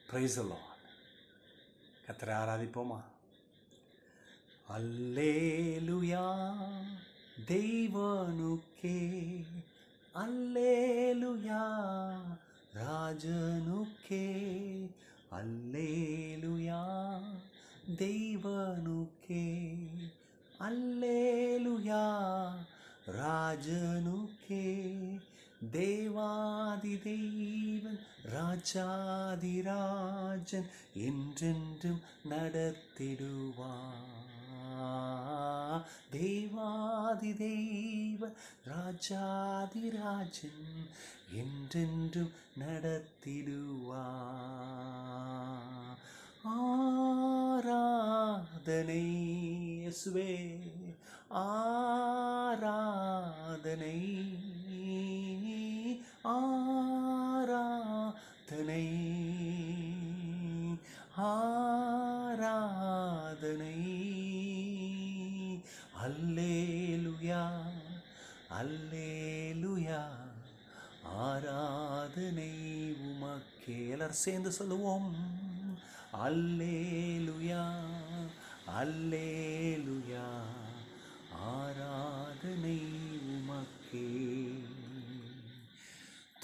Praise the Lord. கர்த்தரை ஆராதிப்போமா? அல்லேலூயா தேவனுக்கே, அல்லேலூயா ராஜனுக்கே, அல்லேலூயா தேவனுக்கே, அல்லேலூயா ராஜனுக்கே. தேவாதி தேவன் ராஜாதிராஜன் என்றென்றும் நடத்திடுவார். தேவாதி தேவன் ராஜாதிராஜன் என்றென்றும் நடத்திடுவார். ஆராதனை இயேசுவே, ஆராதனை, ஆராதனை, ஆராதனை. அல்லேலூயா, அல்லேலூயா ஆராதனை உமக்கே. எல்லாரும் சேர்ந்து சொல்லுவோம். அல்லேலூயா, அல்லேலூயா ஆராதனை உமக்கே.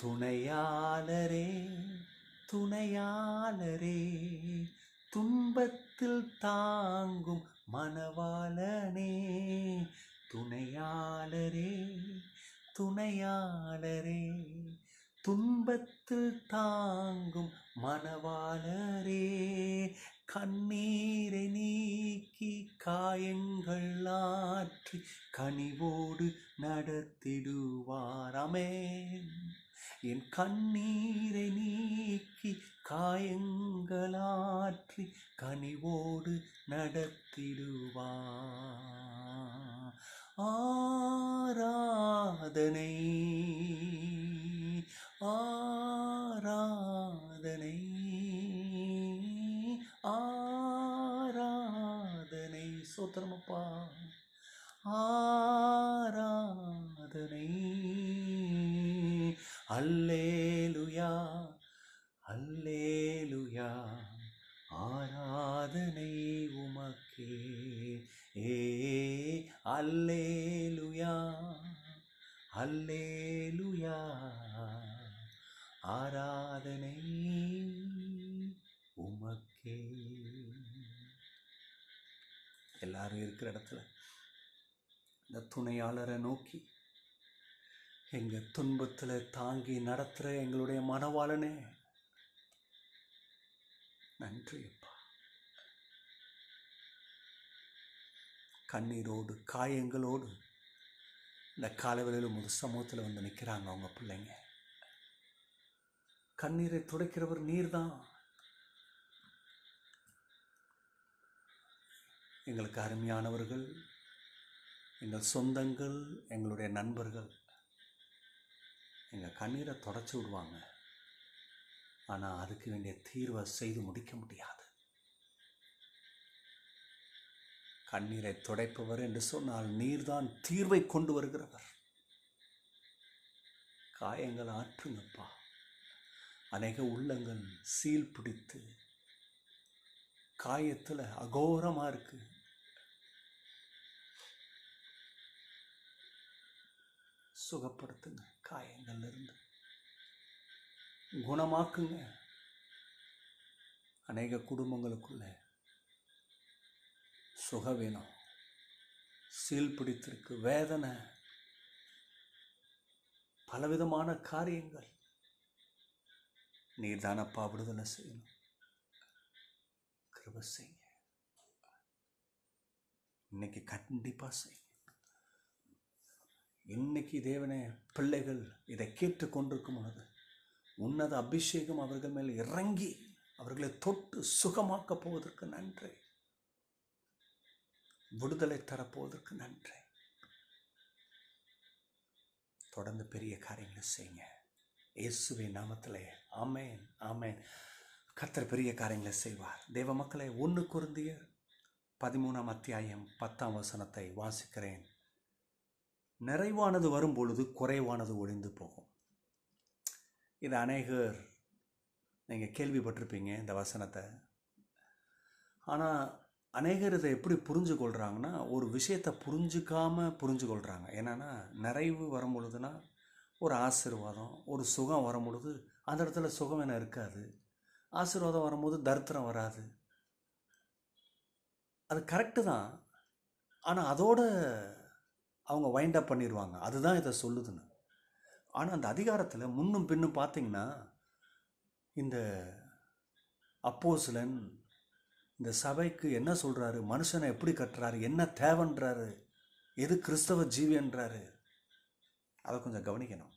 துணையாளரே, துணையாளரே, துன்பத்தில் தாங்கும் மணவாளனே. துணையாளரே, துணையாளரே, துன்பத்தில் தாங்கும் மணவாளரே. கண்ணீரை நீக்கி காயங்கள் ஆற்றி கனிவோடு நடத்திடுவார். ஆமென். என் கண்ணீரை நீக்கி காயங்களாற்றி கனிவோடு நடத்திடுவார். ஆராதனை, ஆராதனை, ஆராதனை. சோத்திரமப்பா. ஆராதனை. அல்லேலூயா, அல்லேலூயா ஆராதனை உமக்கே. அல்லேலூயா, அல்லேலூயா ஆராதனை உமக்கே. எல்லாரும் இருக்கிற இடத்துல இந்த துணையாளரை நோக்கி, எங்கள் துன்பத்தில் தாங்கி நடத்துகிற எங்களுடைய மணவாளனே நன்றி அப்பா. கண்ணீரோடு காயங்களோடு இந்த காலவெளியில் முழு சமூகத்தில் வந்து நிற்கிறாங்க அவங்க பிள்ளைங்க. கண்ணீரை துடைக்கிறவர் நீர்தான். எங்களுக்கு அருமையானவர்கள், எங்கள் சொந்தங்கள், எங்களுடைய நண்பர்கள் எங்கள் கண்ணீரை தொடச்சி விடுவாங்க. ஆனால் அதுக்கு வேண்டிய தீர்வை செய்து முடிக்க முடியாது. கண்ணீரை துடைப்பவர் என்று சொன்னால் நீர்தான் தீர்வை கொண்டு வருகிறவர். காயங்கள் ஆற்றுங்கப்பா. அநேக உள்ளங்கள் சீல் பிடித்து காயத்தில் அகோரமாக இருக்கு. சுகப்படுத்துங்க, காயங்கள்ல இருந்து குணமாக்குங்க. அநேக குடும்பங்களுக்குள்ள சுக வேணும், சீல் பிடித்திருக்கு, வேதனை, பலவிதமான காரியங்கள். நீர் தானப்பா விடுதலை செய்யணும். கிருபை செய்யுங்க. இன்னைக்கு கண்டிப்பா செய்யுங்க. இன்னைக்கு தேவனே, பிள்ளைகள் இதை கேட்டுக்கொண்டிருக்கும் பொழுது உன்னத அபிஷேகம் அவர்கள் மேல் இறங்கி அவர்களை தொட்டு சுகமாக்க போவதற்கு நன்றி. விடுதலை தரப்போவதற்கு நன்றி. தொடர்ந்து பெரிய காரியங்களை செய்யுங்க இயேசுவின் நாமத்திலே. ஆமென், ஆமென். கர்த்தர் பெரிய காரியங்களை செய்வார். தேவ மக்களை, 1 கொரிந்தியர் 13:10 வாசிக்கிறேன். நிறைவானது வரும்பொழுது குறைவானது ஒழிந்து போகும். இது அநேகர் நீங்கள் கேள்விப்பட்டிருப்பீங்க இந்த வசனத்தை. ஆனால் அநேகர் இதை எப்படி புரிஞ்சு கொள்கிறாங்கன்னா, ஒரு விஷயத்தை புரிஞ்சு கொள்கிறாங்க. என்னென்னா, நிறைவு வரும் பொழுதுனா ஒரு ஆசீர்வாதம், ஒரு சுகம் வரும் பொழுது அந்த இடத்துல சுகம் என்ன இருக்காது. ஆசீர்வாதம் வரும்போது தரித்திரம் வராது. அது கரெக்டு தான். ஆனால் அதோட அவங்க வைண்ட் அப் பண்ணிடுவாங்க. அதுதான் இதை சொல்லுதுன்னு. ஆனால் அந்த அதிகாரத்தில் முன்னும் பின்னும் பார்த்தீங்கன்னா, இந்த அப்போஸ்தலன் இந்த சபைக்கு என்ன சொல்கிறாரு, மனுஷனை எப்படி கட்டுறாரு, என்ன தேவைன்றாரு, எது கிறிஸ்தவ ஜீவின்றாரு, அதை கொஞ்சம் கவனிக்கணும்.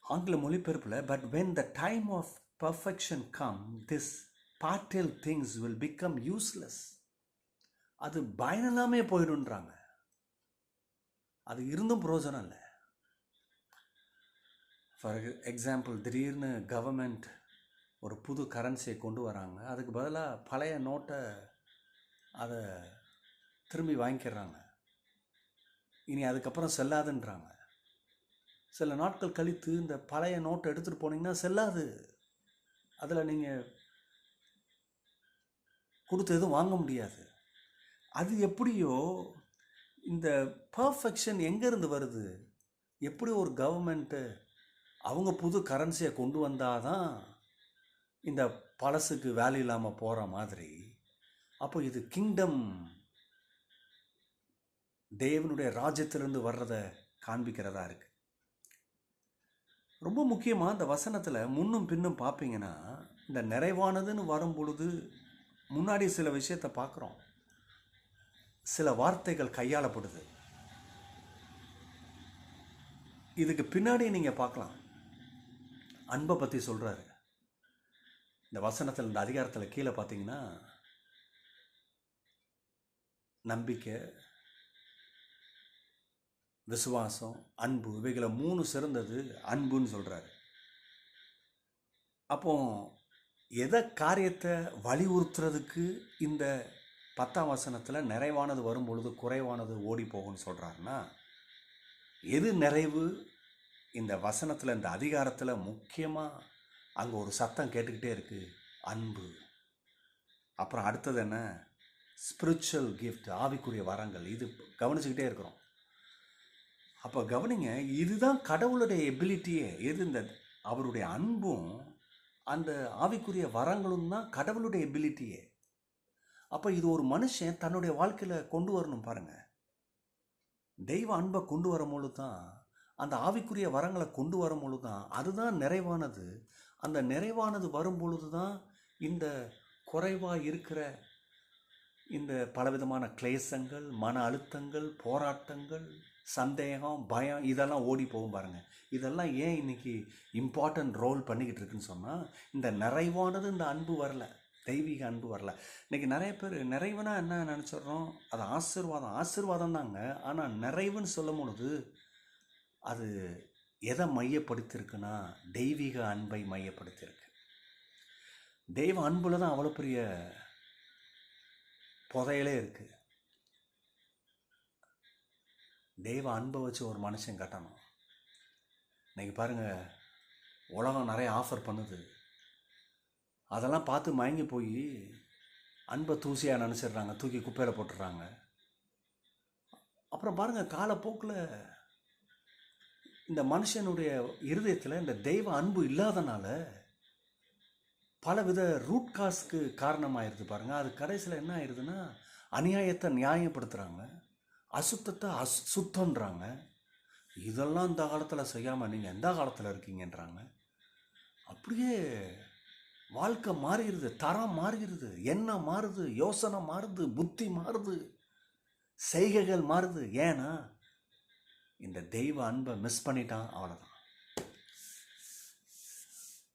ஆங்கில மொழிபெயர்ப்பில், but when the time of perfection come, this partial things will become useless. அது பயனில்லாமே போயிடுன்றாங்க. அது இருந்தும் பிரயோஜனம் இல்லை. ஃபார் எக்ஸாம்பிள், திடீர்னு கவர்மெண்ட் ஒரு புது கரன்சியை கொண்டு வராங்க. அதுக்கு பதிலாக பழைய நோட்டை அதை திரும்பி வாங்கிக்கிறாங்க. இனி அதுக்கப்புறம் செல்லாதுன்றாங்க. சில நாட்கள் கழித்து இந்த பழைய நோட்டை எடுத்துகிட்டு போனீங்கன்னா செல்லாது. அதில் நீங்கள் கொடுத்து எதுவும் வாங்க முடியாது. அது எப்படியோ இந்த பர்ஃபெக்ஷன் எங்கேருந்து வருது? எப்படி ஒரு கவர்மெண்ட்டு அவங்க புது கரன்சியை கொண்டு வந்தால் தான் இந்த பழசுக்கு வேல்யூ இல்லாமல் போகிற மாதிரி, அப்போ இது கிங்டம், தேவனுடைய ராஜ்யத்திலிருந்து வர்றதை காண்பிக்கிறதா இருக்குது. ரொம்ப முக்கியமாக இந்த வசனத்தில் முன்னும் பின்னும் பார்ப்பீங்கன்னா, இந்த நிறைவானதுன்னு வரும் பொழுது முன்னாடி சில விஷயத்தை பார்க்குறோம். சில வார்த்தைகள் கையாளப்படுது. இதுக்கு பின்னாடி நீங்கள் பார்க்கலாம், அன்பை பற்றி சொல்கிறாரு. இந்த வசனத்தில், இந்த அதிகாரத்தில் கீழே பார்த்தீங்கன்னா, நம்பிக்கை, விசுவாசம், அன்பு, இவைகளை 3 சிறந்தது அன்புன்னு சொல்கிறாரு. அப்போ எதை காரியத்தை வலியுறுத்துறதுக்கு இந்த 10ஆம் வசனத்தில் நிறைவானது வரும் பொழுது குறைவானது ஓடி போகும்னு சொல்கிறாருன்னா, எது நிறைவு? இந்த வசனத்தில், இந்த அதிகாரத்தில் முக்கியமாக அங்கே ஒரு சத்தம் கேட்டுக்கிட்டே இருக்குது, அன்பு. அப்புறம் அடுத்தது என்ன? ஸ்பிரிச்சுவல் கிஃப்ட், ஆவிக்குரிய வரங்கள். இது கவனிச்சுக்கிட்டே இருக்கிறோம். அப்போ கவனிங்க, இதுதான் கடவுளுடைய எபிலிட்டியே. எது? இந்த அவருடைய அன்பும் அந்த ஆவிக்குரிய வரங்களும் தான் கடவுளுடைய எபிலிட்டியே. அப்போ இது ஒரு மனுஷன் தன்னுடைய வாழ்க்கையில் கொண்டு வரணும் பாருங்கள். தெய்வ அன்பை கொண்டு வரும்பொழுது தான், அந்த ஆவிக்குரிய வரங்களை கொண்டு வரும்பொழுது தான், அதுதான் நிறைவானது. அந்த நிறைவானது வரும்பொழுது தான் இந்த குறைவாக இருக்கிற இந்த பலவிதமான கிளேசங்கள், மன அழுத்தங்கள், போராட்டங்கள், சந்தேகம், பயம், இதெல்லாம் ஓடி போகும் பாருங்கள். இதெல்லாம் ஏன் இன்றைக்கி இம்பார்ட்டன்ட் ரோல் பண்ணிக்கிட்டு இருக்குன்னு சொன்னால், இந்த நிறைவானது, இந்த அன்பு வரல, தெய்வீக அன்பு வரல. இன்றைக்கி நிறைய பேர் நிறைவுனா என்ன நினச்சிட்றோம்? அது ஆசீர்வாதம் தாங்க. ஆனால் நிறைவுன்னு சொல்லும் பொழுது அது எதை மையப்படுத்தியிருக்குன்னா, தெய்வீக அன்பை மையப்படுத்தியிருக்கு. தெய்வ அன்புல தான் அவ்வளோ பெரிய புதையலே இருக்குது. தெய்வ அன்பை வச்சு ஒரு மனுஷன் கட்டணும். இன்றைக்கி பாருங்கள், உலகம் நிறைய ஆஃபர் பண்ணுது. அதெல்லாம் பார்த்து மயங்கி போய் அன்பை தூசியாக நினச்சிடுறாங்க, தூக்கி குப்பையில் போட்டுடுறாங்க. அப்புறம் பாருங்கள், காலப்போக்கில் இந்த மனுஷனுடைய இருதயத்தில் இந்த தெய்வ அன்பு இல்லாதனால பலவித ரூட் காஸ்க்கு காரணமாயிருது பாருங்கள். அது கடைசியில் என்ன ஆயிடுதுன்னா, அநியாயத்தை நியாயப்படுத்துகிறாங்க, அசுத்தத்தை சுத்தன்றாங்க. இதெல்லாம் இந்த காலத்தில் செய்யாமல் நீங்கள் எந்த காலத்தில் இருக்கீங்கன்றாங்க. அப்படியே வாழ்க்கை மாறிடுது, தரம் மாறிடுது, எண்ணம் மாறுது, யோசனை மாறுது, புத்தி மாறுது, செய்கைகள் மாறுது. ஏன்னா இந்த தெய்வ அன்பை மிஸ் பண்ணிட்டான், அவ்வளோதான்.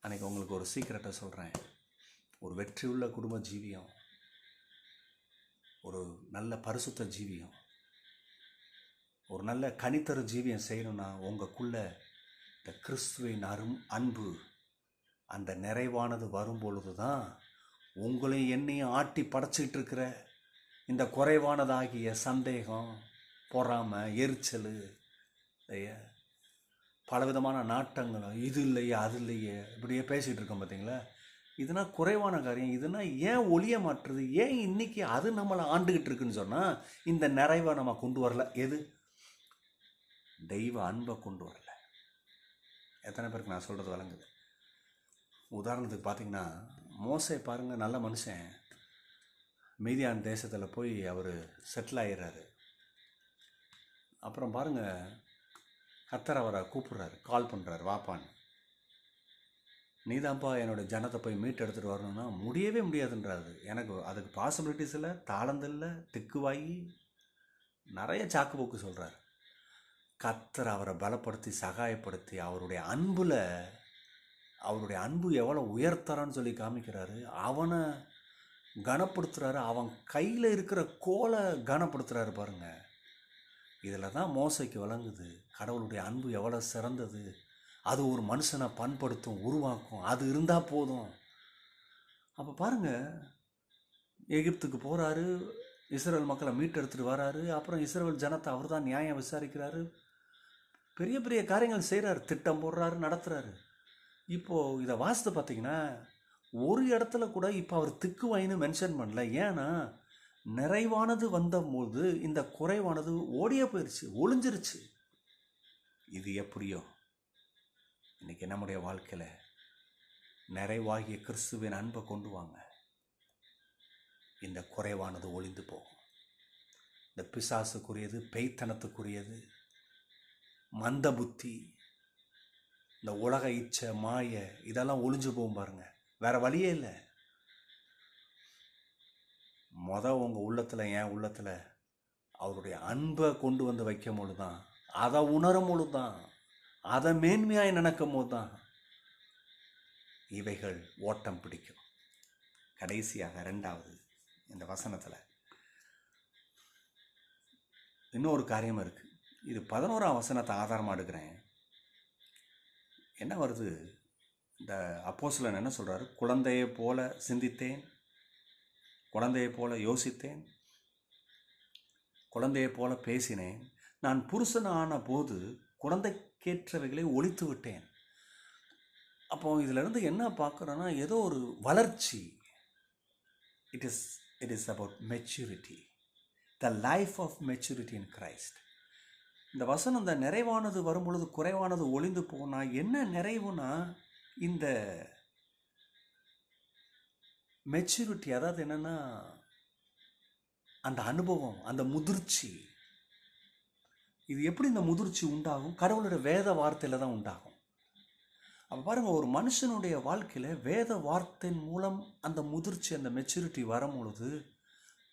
அன்றைக்கி உங்களுக்கு ஒரு சீக்கிரட்டை சொல்கிறேன். ஒரு வெற்றியுள்ள குடும்ப ஜீவியம், ஒரு நல்ல பரிசுத்த ஜீவியம், ஒரு நல்ல கனித்தரு ஜீவியம் செய்யணும்னா உங்களுக்குள்ள இந்த கிறிஸ்துவின் அன்பு, அந்த நிறைவானது வரும் பொழுது தான் உங்களையும் என்னையும் ஆட்டி படைச்சிக்கிட்டு இருக்கிற இந்த குறைவானதாகிய சந்தேகம், பொறாமை, எரிச்சல், பலவிதமான நாட்டங்களும் இது இல்லையே அது இல்லையே இப்படியே பேசிகிட்டு இருக்கோம் பார்த்தீங்களா. இதனால் குறைவான காரியம். இதனால் ஏன் ஒழிய மாட்டுறது, ஏன் இன்றைக்கி அது நம்மளை ஆண்டுகிட்டு இருக்குன்னு சொன்னால் இந்த நிறைவை நம்ம கொண்டு வரல. எது? தெய்வ அன்பை கொண்டு வரல. எத்தனை பேருக்கு நான் சொல்கிறது வழங்குது? உதாரணத்துக்கு பார்த்தீங்கன்னா, மோசே பாருங்கள், நல்ல மனுஷன், மீதியான் தேசத்தில் போய் அவர் செட்டில் ஆகிடுறாரு. அப்புறம் பாருங்கள், கர்த்தர் அவரை கூப்பிட்றாரு, கால் பண்ணுறாரு, வாப்பான்னு. நீதான்ப்பா என்னோடய ஜனத்தை போய் மீட்டு எடுத்துகிட்டு வரணும்னா முடியவே முடியாதுன்றாரு. எனக்கு அதுக்கு பாசிபிலிட்டிஸ் இல்லை, தாளந்தில்லை, திக்குவாயி நிறைய சாக்கு போக்கு சொல்கிறார். கர்த்தர் அவரை பலப்படுத்தி சகாயப்படுத்தி அவருடைய அன்பு எவ்வளோ உயர்த்தரான்னு சொல்லி காமிக்கிறாரு. அவனை கனப்படுத்துகிறாரு, அவன் கையில் இருக்கிற கோலை கனப்படுத்துகிறாரு. பாருங்கள், இதில் தான் மோசைக்கு விளங்குது கடவுளுடைய அன்பு எவ்வளோ சிறந்தது. அது ஒரு மனுஷனை பண்படுத்தும், உருவாக்கும். அது இருந்தால் போதும். அப்போ பாருங்கள், எகிப்துக்கு போகிறாரு, இஸ்ரேல் மக்களை மீட்டெடுத்துட்டு வராரு. அப்புறம் இஸ்ரேல் ஜனத்தை அவர் தான் நியாயம் விசாரிக்கிறாரு, பெரிய பெரிய காரியங்கள் செய்கிறாரு, திட்டம் போடுறாரு, நடத்துகிறாரு. இப்போது இதை வாசித்து பார்த்தீங்கன்னா ஒரு இடத்துல கூட இப்போ அவர் திக்குவாயின்னு மென்ஷன் பண்ணல. ஏன்னா நிறைவானது வந்தபோது இந்த குறைவானது ஓடியே போயிடுச்சு, ஒளிஞ்சிருச்சு. இது எப்படியோ இன்றைக்கி நம்முடைய வாழ்க்கையில் நிறைவாகிய கிறிஸ்துவின் அன்பை கொண்டு வாங்க. இந்த குறைவானது ஒளிந்து போகும். இந்த பிசாசுக்குரியது, பெய்த்தனத்துக்குரியது, மந்த புத்தி, இந்த உலக இச்சை, மாய, இதெல்லாம் ஒளிஞ்சு போகும். பாருங்க, வேற வழியே இல்லை. உங்கள் உள்ளத்தில், என் உள்ளத்தில் அவருடைய அன்பை கொண்டு வந்து வைக்கும் போது தான், அதை உணரும் பொழுது தான், அதை மேன்மையாய் நினைக்கும் போது தான் இவைகள் ஓட்டம் பிடிக்கும். கடைசியாக 2வது இந்த வசனத்தில் இன்னொரு காரியம் இருக்குது. இது 11ஆம் வசனத்தை ஆதாரமாக எடுக்கிறேன். என்ன வருது? இந்த அப்போஸ்தலன் என்ன சொல்கிறாரு? குழந்தையை போல சிந்தித்தேன், குழந்தையை போல யோசித்தேன், குழந்தையை போல பேசினேன். நான் புருஷனான போது குழந்தைக்கேற்றவைகளை ஒழித்து விட்டேன். அப்போ இதிலிருந்து என்ன பார்க்குறோன்னா, ஏதோ ஒரு வளர்ச்சி. It is about maturity, the life of maturity in Christ. இந்த வசனம், இந்த நிறைவானது வரும்பொழுது குறைவானது ஒளிந்து போனால் என்ன நிறைவுனா, இந்த மெச்சூரிட்டி. அதாவது என்னென்னா, அந்த அனுபவம், அந்த முதிர்ச்சி. இது எப்படி இந்த முதிர்ச்சி உண்டாகும்? கடவுளுடைய வேத வார்த்தையில் தான் உண்டாகும். அப்போ பாருங்கள், ஒரு மனுஷனுடைய வாழ்க்கையில் வேத வார்த்தையின் மூலம் அந்த முதிர்ச்சி, அந்த மெச்சூரிட்டி வரும்பொழுது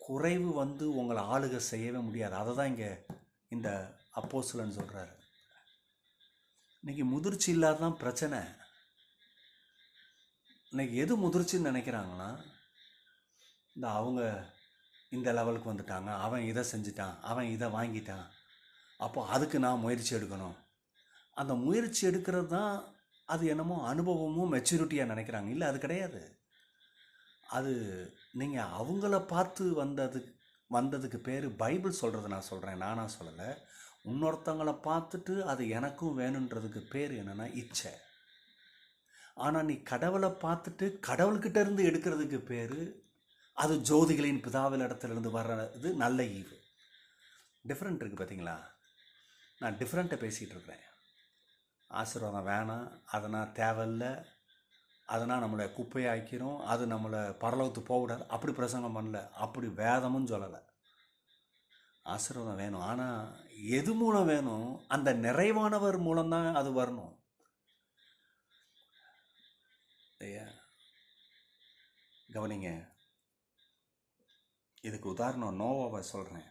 குறைவு வந்து உங்களை ஆளுகை செய்யவே முடியாது. அதை தான் இங்கே இந்த அப்போஸ்தலன் சொல்கிறாரு. இன்றைக்கி முதிர்ச்சி இல்லாதான் பிரச்சனை. இன்றைக்கி எது முதிர்ச்சின்னு நினைக்கிறாங்கன்னா, அவங்க இந்த லெவலுக்கு வந்துட்டாங்க, அவன் இதை செஞ்சிட்டான், அவன் இதை வாங்கிட்டான், அப்போ அதுக்கு நான் முயற்சி எடுக்கணும். அந்த முயற்சி எடுக்கிறது தான் அது என்னமோ அனுபவமும் மெச்சூரிட்டியாக நினைக்கிறாங்க. இல்லை, அது கிடையாது. அது நீங்கள் அவங்கள பார்த்து வந்ததுக்கு பேர் பைபிள் சொல்கிறது. நான் சொல்கிறேன், நானாக சொல்லலை. இன்னொருத்தவங்களை பார்த்துட்டு அது எனக்கும் வேணுன்றதுக்கு பேர் என்னென்னா இச்சை. ஆனால் நீ கடவுளை பார்த்துட்டு கடவுள்கிட்ட இருந்து எடுக்கிறதுக்கு பேர் அது ஜோதிகளின் பிதாவில் இடத்துலேருந்து வர்றது நல்ல ஈவு. டிஃப்ரெண்ட் இருக்குது பார்த்தீங்களா? நான் டிஃப்ரெண்ட்டை பேசிகிட்டு இருக்கிறேன். ஆசீர்வாதம் வேணாம், அதனால் தேவையில்லை, அதனால் நம்மளை குப்பையாக்கிறோம், அது நம்மளை பரலோகத்து போகக்கூடாது, அப்படி பிரசங்கம் பண்ணல, அப்படி வேதமும் சொல்லலை. ஆசீர்வாதம் வேணும், ஆனால் எது மூலம் வேணும்? அந்த நிறைவானவர் மூலம்தான் அது வரணும். ஐயா கவனிங்க, இதுக்கு உதாரணம் நோவாவை சொல்கிறேன்.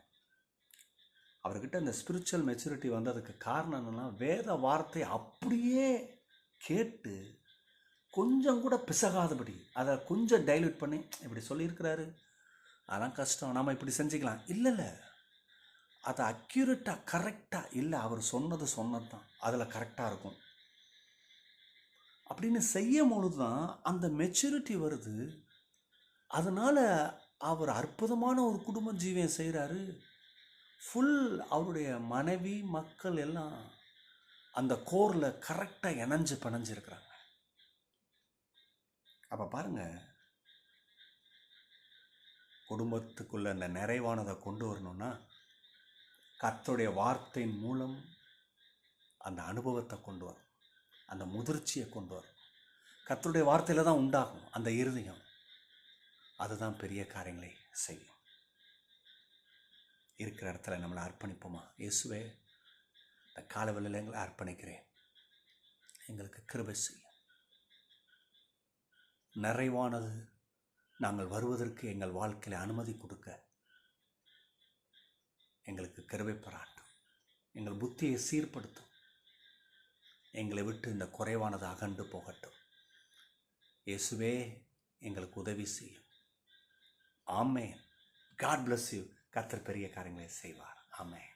அவர்கிட்ட இந்த ஸ்பிரிச்சுவல் மெச்சூரிட்டி வந்ததுக்கு காரணம் என்னென்னா, வேத வார்த்தை அப்படியே கேட்டு கொஞ்சம் கூட பிசகாதபடி அதை கொஞ்சம் டைல்யூட் பண்ணி இப்படி சொல்லியிருக்கிறாரு, அதெல்லாம் கஷ்டம், நாம் இப்படி செஞ்சுக்கலாம், இல்லை, அதை அக்யூரேட்டாக கரெக்டாக, இல்லை அவர் சொன்னது தான், அதில் கரெக்டாக இருக்கும் அப்படின்னு செய்யும் பொழுது தான் அந்த மெச்சூரிட்டி வருது. அதனால் அவர் அற்புதமான ஒரு குடும்ப ஜீவியம் செய்கிறாரு. ஃபுல் அவருடைய மனைவி மக்கள் எல்லாம் அந்த கோரில் கரெக்டாக இணைஞ்சு பிணைஞ்சிருக்கிறாங்க. அப்போ பாருங்கள், குடும்பத்துக்குள்ளே அந்த நிறைவானதை கொண்டு வரணும்னா கர்த்தருடைய வார்த்தையின் மூலம் அந்த அனுபவத்தை கொண்டு வரும், அந்த முதிர்ச்சியை கொண்டு வரும். கர்த்தருடைய வார்த்தையில் தான் உண்டாகும் அந்த இருதயம். அதுதான் பெரிய காரியங்களை செய்யும். இருக்கிற இடத்துல நம்மளை அர்ப்பணிப்போமா? இயேசுவே, இந்த காலவெளியில் எங்களை அர்ப்பணிக்கிறேன், எங்களுக்கு கிருபை செய்யும். நிறைவானது நாங்கள் வருவதற்கு எங்கள் வாழ்க்கையில் அனுமதி கொடுக்க எங்களுக்கு கிருபை பாராட்டும். எங்கள் புத்தியை சீர்படுத்தும். எங்களை விட்டு இந்த குறைவானது அகன்று போகட்டும். இயேசுவே, எங்களுக்கு உதவி செய்யும். ஆமென். God bless you. கர்த்தர் பெரிய காரியங்களை செய்வார். ஆமென்.